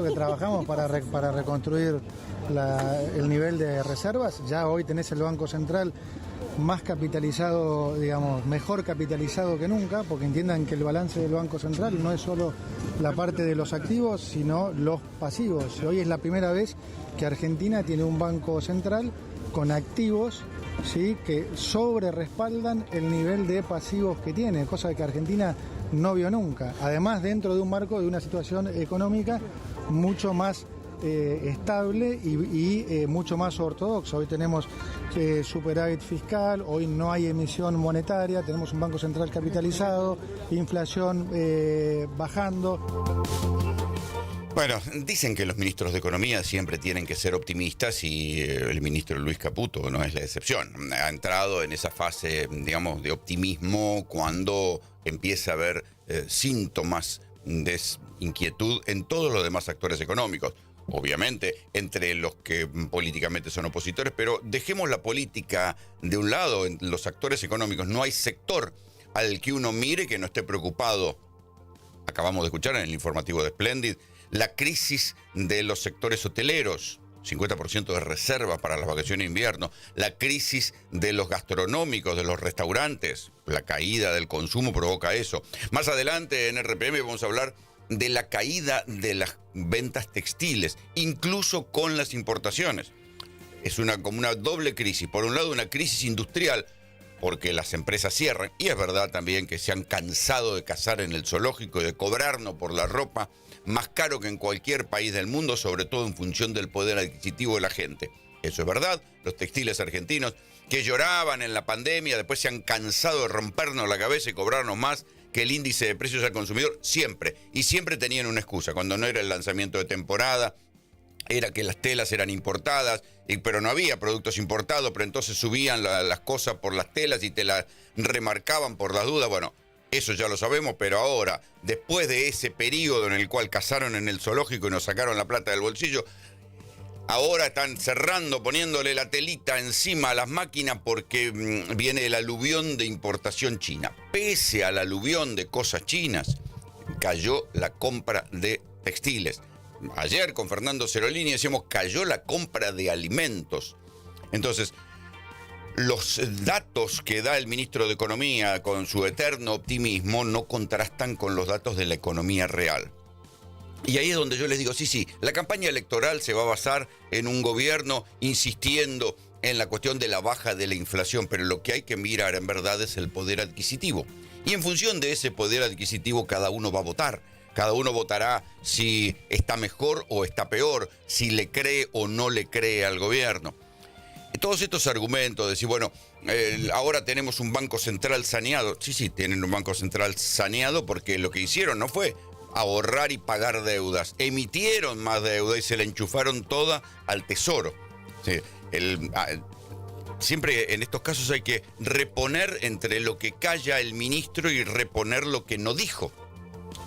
Que trabajamos para reconstruir el nivel de reservas. Ya hoy tenés el Banco Central más capitalizado, digamos, mejor capitalizado que nunca, porque entiendan que el balance del Banco Central no es solo la parte de los activos, sino los pasivos. Hoy es la primera vez que Argentina tiene un Banco Central con activos, ¿sí?, que sobre respaldan el nivel de pasivos que tiene, cosa que Argentina no vio nunca. Además, dentro de un marco de una situación económica mucho más estable y mucho más ortodoxa. Hoy tenemos superávit fiscal, hoy no hay emisión monetaria, tenemos un Banco Central capitalizado, inflación bajando. Bueno, dicen que los ministros de Economía siempre tienen que ser optimistas y el ministro Luis Caputo no es la excepción. Ha entrado en esa fase, digamos, de optimismo cuando empieza a haber síntomas de inquietud en todos los demás actores económicos. Obviamente, entre los que políticamente son opositores, pero dejemos la política de un lado, en los actores económicos. No hay sector al que uno mire que no esté preocupado. Acabamos de escuchar en el informativo de Splendid la crisis de los sectores hoteleros, 50% de reserva para las vacaciones de invierno, la crisis de los gastronómicos, de los restaurantes, la caída del consumo provoca eso. Más adelante en RPM vamos a hablar de la caída de las ventas textiles, incluso con las importaciones. Es como una doble crisis. Por un lado, una crisis industrial, porque las empresas cierran, y es verdad también que se han cansado de cazar en el zoológico y de cobrarnos por la ropa más caro que en cualquier país del mundo, sobre todo en función del poder adquisitivo de la gente. Eso es verdad. Los textiles argentinos que lloraban en la pandemia, después se han cansado de rompernos la cabeza y cobrarnos más que el índice de precios al consumidor siempre. Y siempre tenían una excusa. Cuando no era el lanzamiento de temporada, era que las telas eran importadas, pero no había productos importados, pero entonces subían las cosas por las telas y te las remarcaban por las dudas. Bueno, eso ya lo sabemos, pero ahora, después de ese periodo en el cual cazaron en el zoológico y nos sacaron la plata del bolsillo, ahora están cerrando, poniéndole la telita encima a las máquinas porque viene el aluvión de importación china. Pese al aluvión de cosas chinas, cayó la compra de textiles. Ayer con Fernando Cerolini decíamos, cayó la compra de alimentos. Entonces, los datos que da el ministro de Economía con su eterno optimismo no contrastan con los datos de la economía real. Y ahí es donde yo les digo, sí, la campaña electoral se va a basar en un gobierno insistiendo en la cuestión de la baja de la inflación, pero lo que hay que mirar en verdad es el poder adquisitivo. Y en función de ese poder adquisitivo cada uno va a votar. Cada uno votará si está mejor o está peor, si le cree o no le cree al gobierno. Todos estos argumentos de decir, bueno, ahora tenemos un banco central saneado. Sí, tienen un banco central saneado porque lo que hicieron no fue ahorrar y pagar deudas. Emitieron más deuda y se la enchufaron toda al tesoro. Sí, siempre en estos casos hay que reponer entre lo que calla el ministro y reponer lo que no dijo.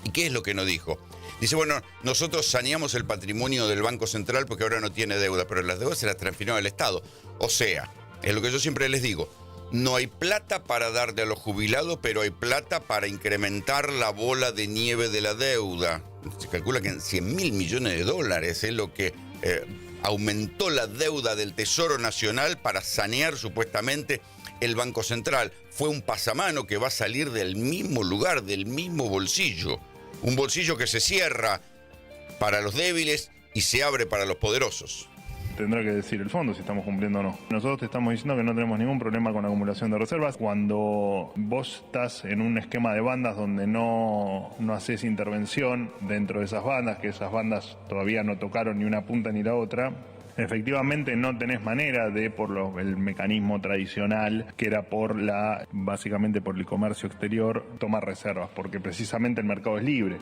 ¿Y qué es lo que no dijo? Dice, bueno, nosotros saneamos el patrimonio del Banco Central porque ahora no tiene deuda, pero las deudas se las transfirió al Estado. O sea, es lo que yo siempre les digo, no hay plata para darle a los jubilados, pero hay plata para incrementar la bola de nieve de la deuda. Se calcula que en 100.000 millones de dólares es lo que aumentó la deuda del Tesoro Nacional para sanear supuestamente el Banco Central. Fue un pasamano que va a salir del mismo lugar, del mismo bolsillo. Un bolsillo que se cierra para los débiles y se abre para los poderosos. Tendrá que decir el fondo si estamos cumpliendo o no. Nosotros te estamos diciendo que no tenemos ningún problema con la acumulación de reservas. Cuando vos estás en un esquema de bandas donde no haces intervención dentro de esas bandas, que esas bandas todavía no tocaron ni una punta ni la otra, efectivamente no tenés manera de, el mecanismo tradicional, que era básicamente por el comercio exterior, tomar reservas, porque precisamente el mercado es libre.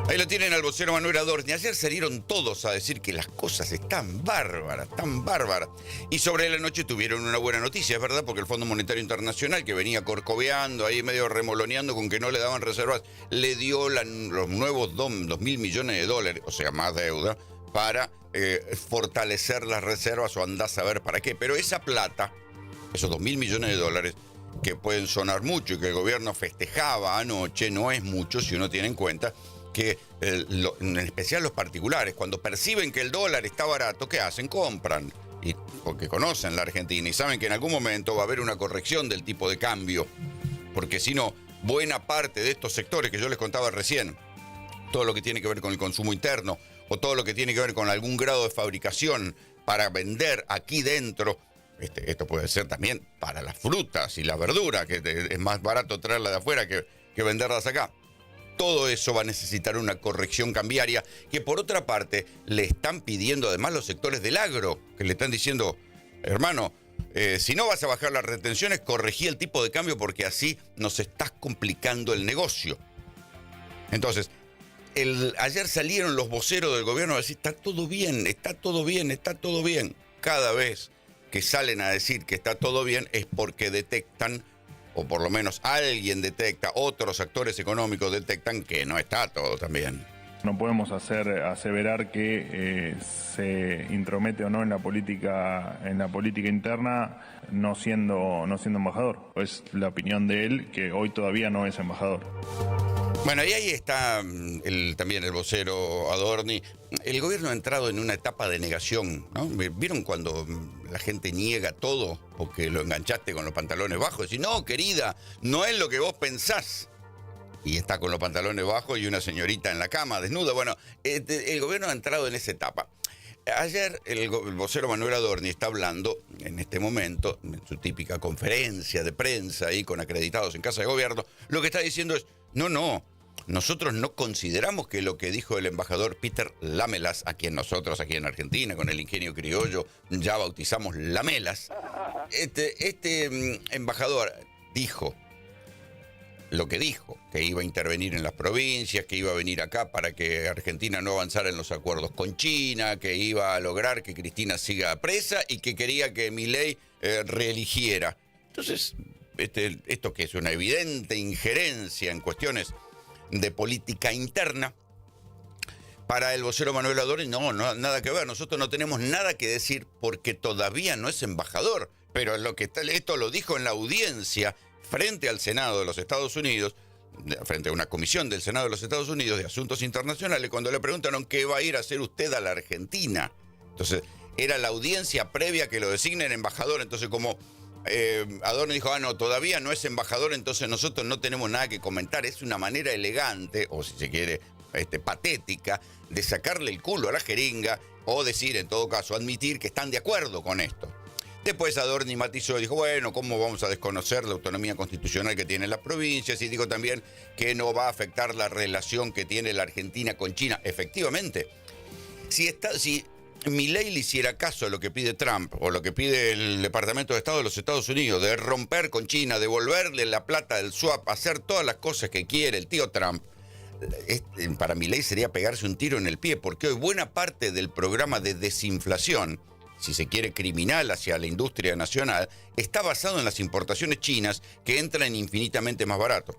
Ahí lo tienen al vocero Manuel Adorni. Ayer salieron todos a decir que las cosas están bárbaras, tan bárbaras. Y sobre la noche tuvieron una buena noticia, es verdad, porque el Fondo Monetario Internacional, que venía corcoveando, ahí medio remoloneando con que no le daban reservas, le dio los nuevos 2.000 millones de dólares, o sea, más deuda, para fortalecer las reservas o andás a ver para qué. Pero esa plata, esos 2.000 millones de dólares, que pueden sonar mucho y que el gobierno festejaba anoche, no es mucho si uno tiene en cuenta que en especial los particulares, cuando perciben que el dólar está barato, ¿qué hacen? Compran. Y porque conocen la Argentina y saben que en algún momento va a haber una corrección del tipo de cambio. Porque si no, buena parte de estos sectores que yo les contaba recién, todo lo que tiene que ver con el consumo interno o todo lo que tiene que ver con algún grado de fabricación para vender aquí dentro, esto puede ser también para las frutas y la verdura, que es más barato traerla de afuera que venderlas acá. Todo eso va a necesitar una corrección cambiaria que por otra parte le están pidiendo además los sectores del agro, que le están diciendo, hermano, si no vas a bajar las retenciones, corregí el tipo de cambio porque así nos estás complicando el negocio. Entonces, ayer salieron los voceros del gobierno a decir, está todo bien, está todo bien, está todo bien. Cada vez que salen a decir que está todo bien es porque detectan, o por lo menos alguien detecta, otros actores económicos detectan que no está todo tan bien. No podemos aseverar que se intromete o no en la política interna no siendo embajador. Es la opinión de él, que hoy todavía no es embajador. Bueno, y ahí está también el vocero Adorni. El gobierno ha entrado en una etapa de negación, ¿no? ¿Vieron cuando la gente niega todo porque lo enganchaste con los pantalones bajos? Decís, no, querida, no es lo que vos pensás. Y está con los pantalones bajos y una señorita en la cama, desnuda. Bueno, el gobierno ha entrado en esa etapa. Ayer el vocero Manuel Adorni está hablando en este momento, en su típica conferencia de prensa ahí con acreditados en Casa de Gobierno, lo que está diciendo es, no, nosotros no consideramos que lo que dijo el embajador Peter Lamelas, a quien nosotros aquí en Argentina, con el ingenio criollo, ya bautizamos Lamelas, este embajador dijo lo que dijo, que iba a intervenir en las provincias, que iba a venir acá para que Argentina no avanzara en los acuerdos con China, que iba a lograr que Cristina siga presa y que quería que Milei reeligiera. Entonces, esto que es una evidente injerencia en cuestiones de política interna, para el vocero Manuel Adorni, no, nada que ver. Nosotros no tenemos nada que decir porque todavía no es embajador. Pero esto lo dijo en la audiencia frente al Senado de los Estados Unidos, frente a una comisión del Senado de los Estados Unidos de Asuntos Internacionales, cuando le preguntaron qué va a ir a hacer usted a la Argentina. Entonces, era la audiencia previa que lo designen embajador. Entonces, como Adorni dijo, no, todavía no es embajador, entonces nosotros no tenemos nada que comentar. Es una manera elegante, o si se quiere, patética, de sacarle el culo a la jeringa, o decir, en todo caso, admitir que están de acuerdo con esto. Después Adorni matizó y dijo, bueno, ¿cómo vamos a desconocer la autonomía constitucional que tienen las provincias? Y dijo también que no va a afectar la relación que tiene la Argentina con China. Efectivamente, si Milei le hiciera caso a lo que pide Trump o lo que pide el Departamento de Estado de los Estados Unidos, de romper con China, devolverle la plata del swap, hacer todas las cosas que quiere el tío Trump, para Milei sería pegarse un tiro en el pie, porque hoy buena parte del programa de desinflación, si se quiere criminal hacia la industria nacional, está basado en las importaciones chinas que entran infinitamente más barato.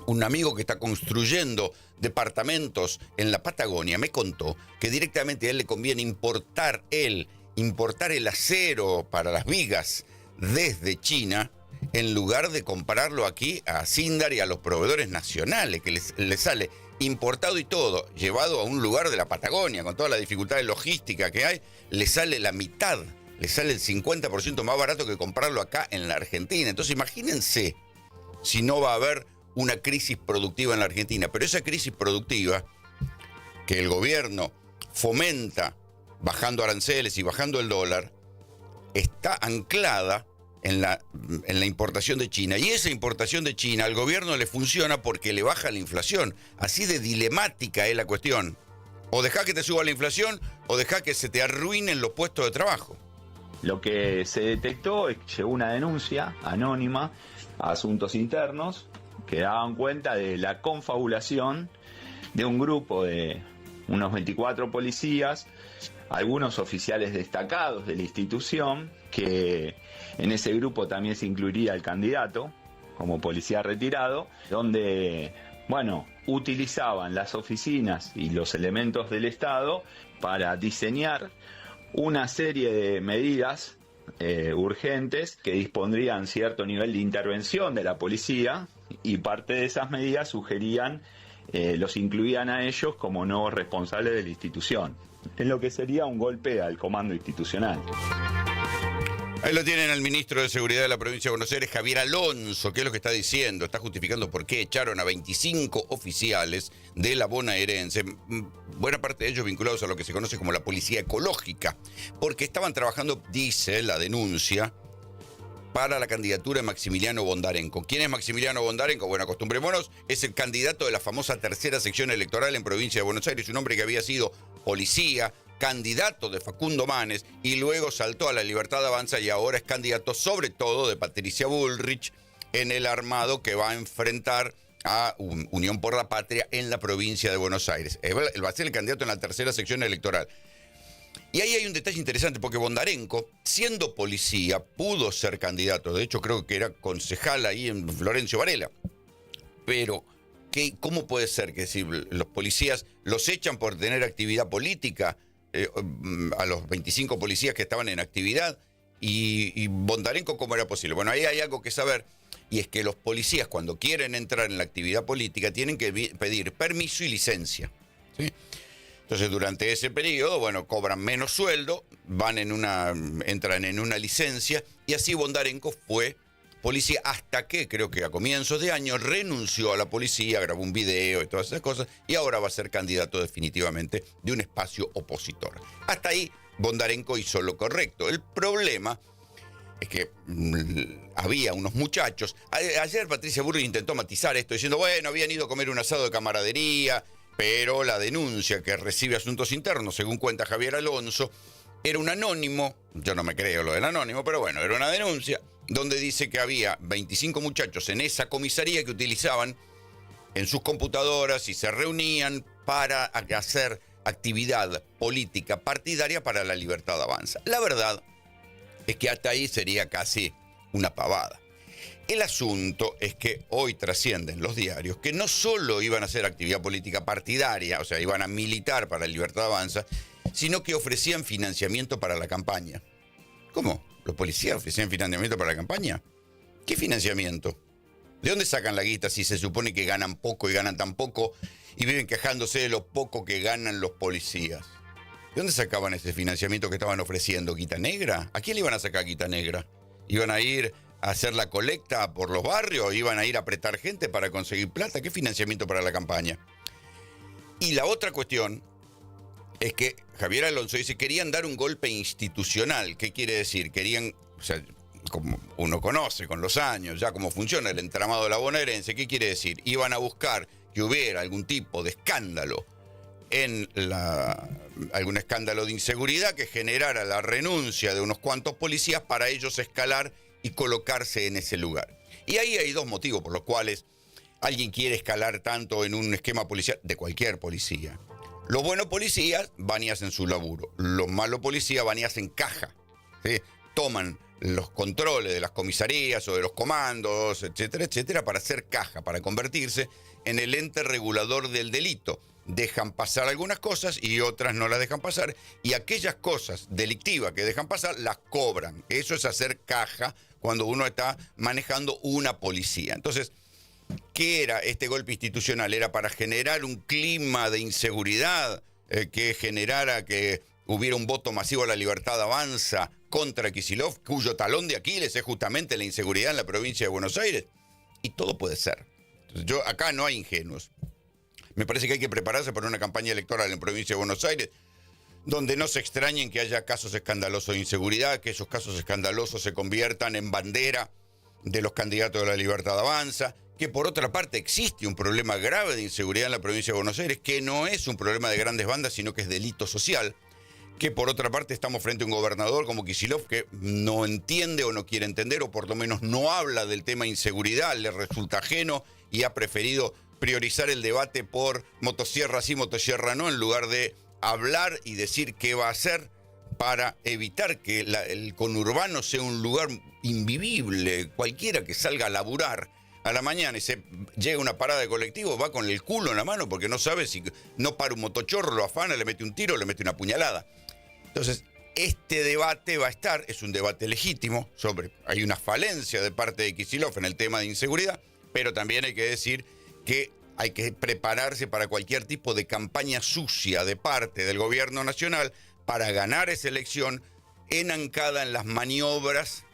Un amigo que está construyendo departamentos en la Patagonia me contó que directamente a él le conviene importar el acero para las vigas desde China en lugar de comprarlo aquí a Sindar y a los proveedores nacionales, que les sale importado y todo, llevado a un lugar de la Patagonia, con toda la dificultad de logística que hay, le sale la mitad, le sale el 50% más barato que comprarlo acá en la Argentina. Entonces imagínense si no va a haber una crisis productiva en la Argentina. Pero esa crisis productiva que el gobierno fomenta bajando aranceles y bajando el dólar, está anclada en la importación de China. Y esa importación de China al gobierno le funciona porque le baja la inflación. Así de dilemática es la cuestión. O deja que te suba la inflación o deja que se te arruinen los puestos de trabajo. Lo que se detectó es que llegó una denuncia anónima a Asuntos Internos que daban cuenta de la confabulación de un grupo de unos 24 policías, algunos oficiales destacados de la institución, que en ese grupo también se incluiría el candidato como policía retirado, donde, utilizaban las oficinas y los elementos del Estado para diseñar una serie de medidas urgentes que dispondrían cierto nivel de intervención de la policía, y parte de esas medidas sugerían los incluían a ellos como nuevos responsables de la institución, en lo que sería un golpe al comando institucional. Ahí lo tienen al ministro de Seguridad de la provincia de Buenos Aires, Javier Alonso. ¿Qué es lo que está diciendo? Está justificando por qué echaron a 25 oficiales de la bonaerense, buena parte de ellos vinculados a lo que se conoce como la policía ecológica, porque estaban trabajando, dice la denuncia, para la candidatura de Maximiliano Bondarenko. ¿Quién es Maximiliano Bondarenko? Bueno, acostumbrémonos, es el candidato de la famosa tercera sección electoral en provincia de Buenos Aires, un hombre que había sido policía, candidato de Facundo Manes y luego saltó a la Libertad Avanza y ahora es candidato sobre todo de Patricia Bullrich en el armado que va a enfrentar a Unión por la Patria en la provincia de Buenos Aires. Él va a ser el candidato en la tercera sección electoral. Y ahí hay un detalle interesante porque Bondarenko, siendo policía, pudo ser candidato. De hecho, creo que era concejal ahí en Florencio Varela. Pero ¿cómo puede ser que si los policías los echan por tener actividad política, a los 25 policías que estaban en actividad, y Bondarenko, ¿cómo era posible? Bueno, ahí hay algo que saber, y es que los policías cuando quieren entrar en la actividad política tienen que pedir permiso y licencia, ¿sí? Entonces, durante ese periodo, bueno, cobran menos sueldo, entran en una licencia, y así Bondarenko fue policía hasta que, creo que a comienzos de año, renunció a la policía, grabó un video y todas esas cosas, y ahora va a ser candidato definitivamente de un espacio opositor. Hasta ahí, Bondarenko hizo lo correcto. El problema es que había unos muchachos. Ayer Patricia Bullrich intentó matizar esto diciendo, bueno, habían ido a comer un asado de camaradería, pero la denuncia que recibe Asuntos Internos, según cuenta Javier Alonso, era un anónimo, yo no me creo lo del anónimo, pero bueno, era una denuncia, donde dice que había 25 muchachos en esa comisaría que utilizaban en sus computadoras y se reunían para hacer actividad política partidaria para la Libertad Avanza. La verdad es que hasta ahí sería casi una pavada. El asunto es que hoy trascienden los diarios que no solo iban a hacer actividad política partidaria, o sea, iban a militar para la Libertad Avanza, sino que ofrecían financiamiento para la campaña. ¿Cómo? ¿Los policías ofrecían financiamiento para la campaña? ¿Qué financiamiento? ¿De dónde sacan la guita si se supone que ganan poco y ganan tan poco y viven quejándose de lo poco que ganan los policías? ¿De dónde sacaban ese financiamiento que estaban ofreciendo? ¿Guita negra? ¿A quién le iban a sacar guita negra? ¿Iban a ir a hacer la colecta por los barrios? ¿Iban a ir a apretar gente para conseguir plata? ¿Qué financiamiento para la campaña? Y la otra cuestión es que Javier Alonso dice, querían dar un golpe institucional. ¿Qué quiere decir? Querían, o sea, como uno conoce con los años, ya cómo funciona el entramado de la bonaerense, ¿qué quiere decir? Iban a buscar que hubiera algún tipo de escándalo algún escándalo de inseguridad que generara la renuncia de unos cuantos policías para ellos escalar y colocarse en ese lugar. Y ahí hay dos motivos por los cuales alguien quiere escalar tanto en un esquema policial, de cualquier policía. Los buenos policías van y hacen su laburo. Los malos policías van y hacen caja, ¿sí? Toman los controles de las comisarías o de los comandos, etcétera, etcétera, para hacer caja, para convertirse en el ente regulador del delito. Dejan pasar algunas cosas y otras no las dejan pasar, y aquellas cosas delictivas que dejan pasar las cobran. Eso es hacer caja cuando uno está manejando una policía. Entonces, ¿qué era este golpe institucional? Era para generar un clima de inseguridad que generara que hubiera un voto masivo a la Libertad Avanza contra Kicillof, cuyo talón de Aquiles es justamente la inseguridad en la provincia de Buenos Aires. Y todo puede ser. Entonces, acá no hay ingenuos. Me parece que hay que prepararse para una campaña electoral en provincia de Buenos Aires donde no se extrañen que haya casos escandalosos de inseguridad, que esos casos escandalosos se conviertan en bandera de los candidatos de la Libertad Avanza, que por otra parte existe un problema grave de inseguridad en la provincia de Buenos Aires, que no es un problema de grandes bandas, sino que es delito social, que por otra parte estamos frente a un gobernador como Kicillof que no entiende o no quiere entender, o por lo menos no habla del tema inseguridad, le resulta ajeno y ha preferido priorizar el debate por motosierra sí, motosierra no, en lugar de hablar y decir qué va a hacer para evitar que el conurbano sea un lugar invivible. Cualquiera que salga a laburar a la mañana y se llega a una parada de colectivo va con el culo en la mano porque no sabe si no para un motochorro, lo afana, le mete un tiro, le mete una puñalada. Entonces, este debate va a estar, es un debate legítimo, hay una falencia de parte de Kicillof en el tema de inseguridad, pero también hay que decir que hay que prepararse para cualquier tipo de campaña sucia de parte del gobierno nacional para ganar esa elección enancada en las maniobras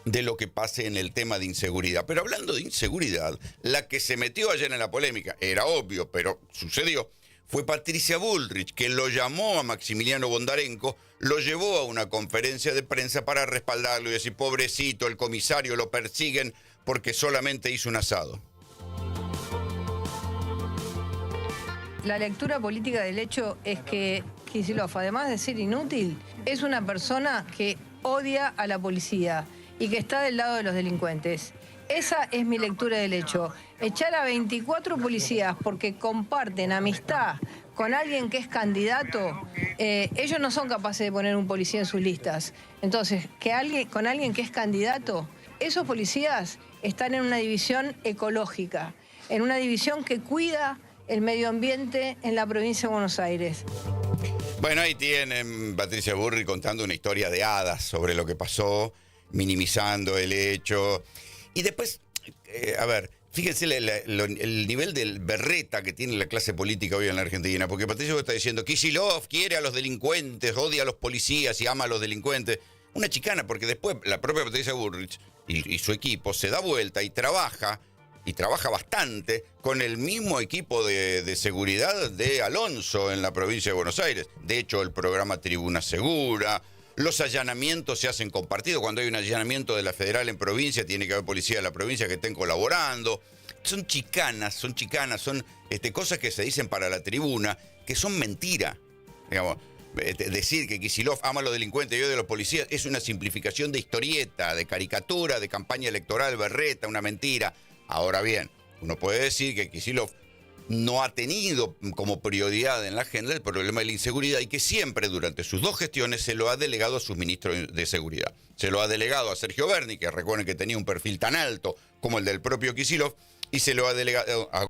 de lo que pase en el tema de inseguridad. Pero hablando de inseguridad, la que se metió ayer en la polémica, era obvio, pero sucedió, fue Patricia Bullrich, que lo llamó a Maximiliano Bondarenko, lo llevó a una conferencia de prensa para respaldarlo y decir, pobrecito, el comisario lo persiguen porque solamente hizo un asado. La lectura política del hecho es que Kicillof, además de ser inútil, es una persona que odia a la policía y que está del lado de los delincuentes. Esa es mi lectura del hecho. Echar a 24 policías porque comparten amistad con alguien que es candidato, ellos no son capaces de poner un policía en sus listas. Entonces, con alguien que es candidato, esos policías están en una división ecológica, en una división que cuida el medio ambiente en la provincia de Buenos Aires. Bueno, ahí tienen Patricia Bullrich contando una historia de hadas sobre lo que pasó, minimizando el hecho. Y después, a ver, fíjense el nivel del berreta que tiene la clase política hoy en la Argentina, porque Patricia está diciendo, Kicillof quiere a los delincuentes, odia a los policías y ama a los delincuentes. Una chicana, porque después la propia Patricia Bullrich y su equipo se da vuelta y trabaja bastante con el mismo equipo de seguridad de Alonso en la provincia de Buenos Aires. De hecho, el programa Tribuna Segura, los allanamientos se hacen compartidos. Cuando hay un allanamiento de la federal en provincia, tiene que haber policía de la provincia que estén colaborando. Son chicanas, son cosas que se dicen para la tribuna, que son mentira. Digamos, decir que Kicillof ama a los delincuentes y odia a los policías es una simplificación de historieta, de caricatura, de campaña electoral, berreta, una mentira. Ahora bien, uno puede decir que Kicillof no ha tenido como prioridad en la agenda el problema de la inseguridad y que siempre durante sus 2 gestiones se lo ha delegado a sus ministros de seguridad. Se lo ha delegado a Sergio Berni, que recuerden que tenía un perfil tan alto como el del propio Kicillof, y se lo ha delegado a